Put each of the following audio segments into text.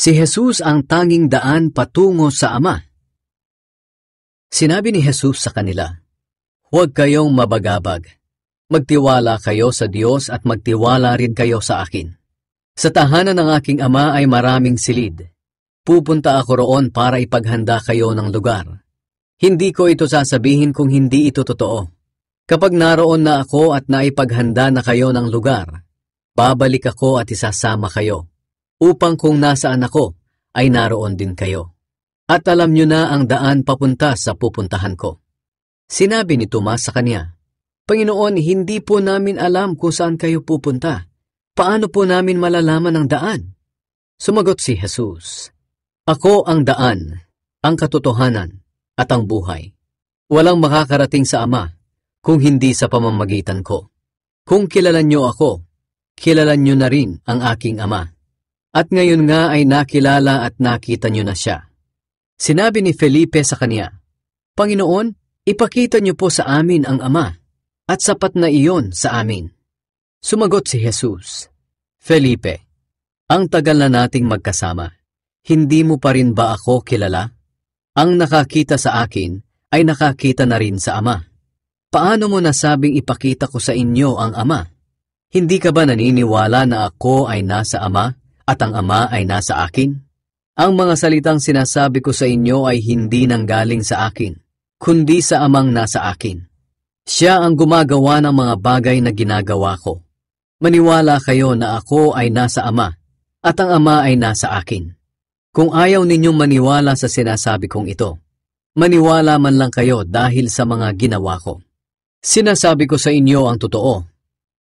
Si Jesus ang tanging daan patungo sa Ama. Sinabi ni Jesus sa kanila, "Huwag kayong mabagabag. Magtiwala kayo sa Diyos at magtiwala rin kayo sa akin. Sa tahanan ng aking Ama ay maraming silid. Pupunta ako roon para ipaghanda kayo ng lugar. Hindi ko ito sasabihin kung hindi ito totoo. Kapag naroon na ako at naipaghanda na kayo ng lugar, babalik ako at isasama kayo, upang kung nasaan ako, ay naroon din kayo. At alam nyo na ang daan papunta sa pupuntahan ko." Sinabi ni Tomas sa kanya, "Panginoon, hindi po namin alam kung saan kayo pupunta. Paano po namin malalaman ang daan?" Sumagot si Jesus, "Ako ang daan, ang katotohanan, at ang buhay. Walang makakarating sa Ama kung hindi sa pamamagitan ko. Kung kilalan nyo ako, kilalan nyo na rin ang aking Ama. At ngayon nga ay nakilala at nakita nyo na siya." Sinabi ni Felipe sa kanya, "Panginoon, ipakita nyo po sa amin ang Ama, at sapat na iyon sa amin." Sumagot si Jesus, "Felipe, ang tagal na nating magkasama, hindi mo pa rin ba ako kilala? Ang nakakita sa akin ay nakakita na rin sa Ama. Paano mo nasabing ipakita ko sa inyo ang Ama? Hindi ka ba naniniwala na ako ay nasa Ama at ang Ama ay nasa akin? Ang mga salitang sinasabi ko sa inyo ay hindi nanggaling sa akin, kundi sa Amang nasa akin. Siya ang gumagawa ng mga bagay na ginagawa ko. Maniwala kayo na ako ay nasa Ama at ang Ama ay nasa akin. Kung ayaw ninyong maniwala sa sinasabi kong ito, maniwala man lang kayo dahil sa mga ginawa ko. Sinasabi ko sa inyo ang totoo.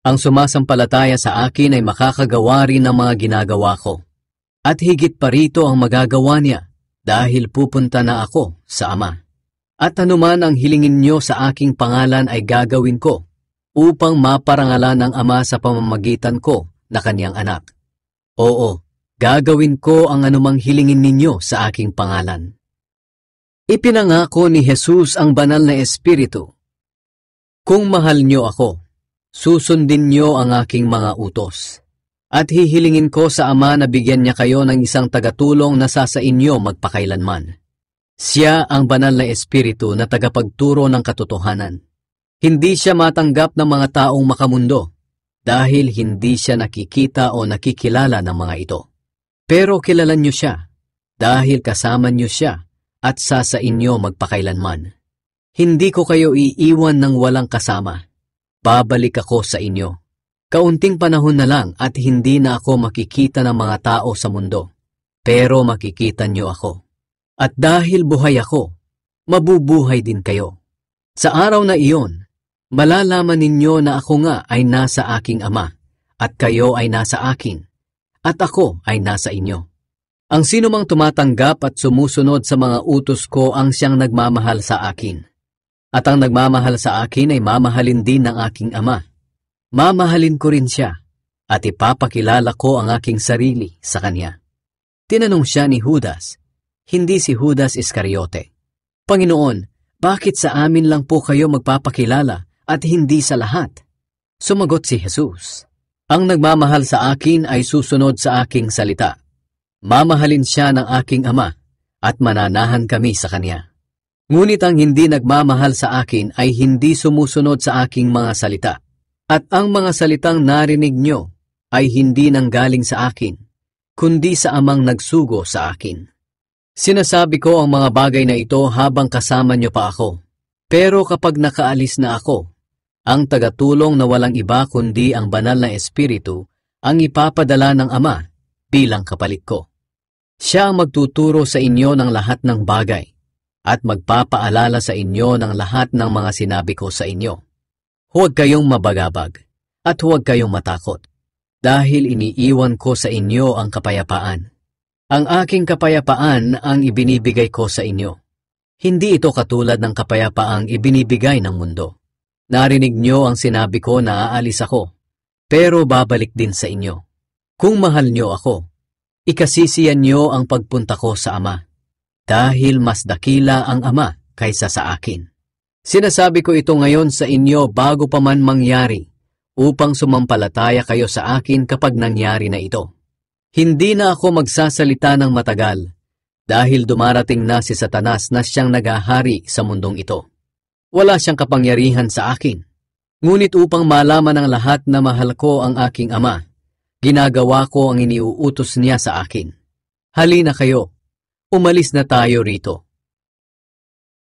Ang sumasampalataya sa akin ay makakagawa rin ng mga ginagawa ko. At higit pa rito ang magagawa niya dahil pupunta na ako sa Ama. At anuman ang hilingin nyo sa aking pangalan ay gagawin ko upang maparangalan ng Ama sa pamamagitan ko na kanyang anak. Oo, gagawin ko ang anumang hilingin ninyo sa aking pangalan." Ipinangako ni Jesus ang banal na Espiritu. "Kung mahal nyo ako, susundin nyo ang aking mga utos. At hihilingin ko sa Ama na bigyan niya kayo ng isang tagatulong na sa inyo magpakailanman. Siya ang banal na Espiritu na tagapagturo ng katotohanan. Hindi siya matanggap ng mga taong makamundo dahil hindi siya nakikita o nakikilala ng mga ito. Pero kilalan niyo siya dahil kasama niyo siya at sa inyo magpakailanman. Hindi ko kayo iiwan ng walang kasama. Babalik ako sa inyo. Kaunting panahon na lang at hindi na ako makikita ng mga tao sa mundo. Pero makikita niyo ako. At dahil buhay ako, mabubuhay din kayo. Sa araw na iyon, malalaman ninyo na ako nga ay nasa aking Ama, at kayo ay nasa akin, at ako ay nasa inyo. Ang sinumang tumatanggap at sumusunod sa mga utos ko ang siyang nagmamahal sa akin. At ang nagmamahal sa akin ay mamahalin din ng aking Ama. Mamahalin ko rin siya, at ipapakilala ko ang aking sarili sa kanya." Tinanong siya ni Judas, hindi si Judas Iscariote, "Panginoon, bakit sa amin lang po kayo magpapakilala at hindi sa lahat?" Sumagot si Jesus, "Ang nagmamahal sa akin ay susunod sa aking salita. Mamahalin siya ng aking Ama, at mananahan kami sa kanya. Ngunit ang hindi nagmamahal sa akin ay hindi sumusunod sa aking mga salita. At ang mga salitang narinig nyo ay hindi nanggaling sa akin, kundi sa Amang nagsugo sa akin. Sinasabi ko ang mga bagay na ito habang kasama nyo pa ako. Pero kapag nakaalis na ako, ang tagatulong na walang iba kundi ang banal na Espiritu ang ipapadala ng Ama bilang kapalit ko. Siya ang magtuturo sa inyo ng lahat ng bagay at magpapaalala sa inyo ng lahat ng mga sinabi ko sa inyo. Huwag kayong mabagabag at huwag kayong matakot, dahil iniiwan ko sa inyo ang kapayapaan. Ang aking kapayapaan ang ibinibigay ko sa inyo. Hindi ito katulad ng kapayapaang ibinibigay ng mundo. Narinig nyo ang sinabi ko na aalis ako, pero babalik din sa inyo. Kung mahal nyo ako, ikasisiyan nyo ang pagpunta ko sa Ama, dahil mas dakila ang Ama kaysa sa akin. Sinasabi ko ito ngayon sa inyo bago pa man mangyari, upang sumampalataya kayo sa akin kapag nangyari na ito. Hindi na ako magsasalita ng matagal dahil dumarating na si Satanas na siyang naghahari sa mundong ito. Wala siyang kapangyarihan sa akin. Ngunit upang malaman ng lahat na mahal ko ang aking Ama, ginagawa ko ang iniuutos niya sa akin. Halina kayo, umalis na tayo rito.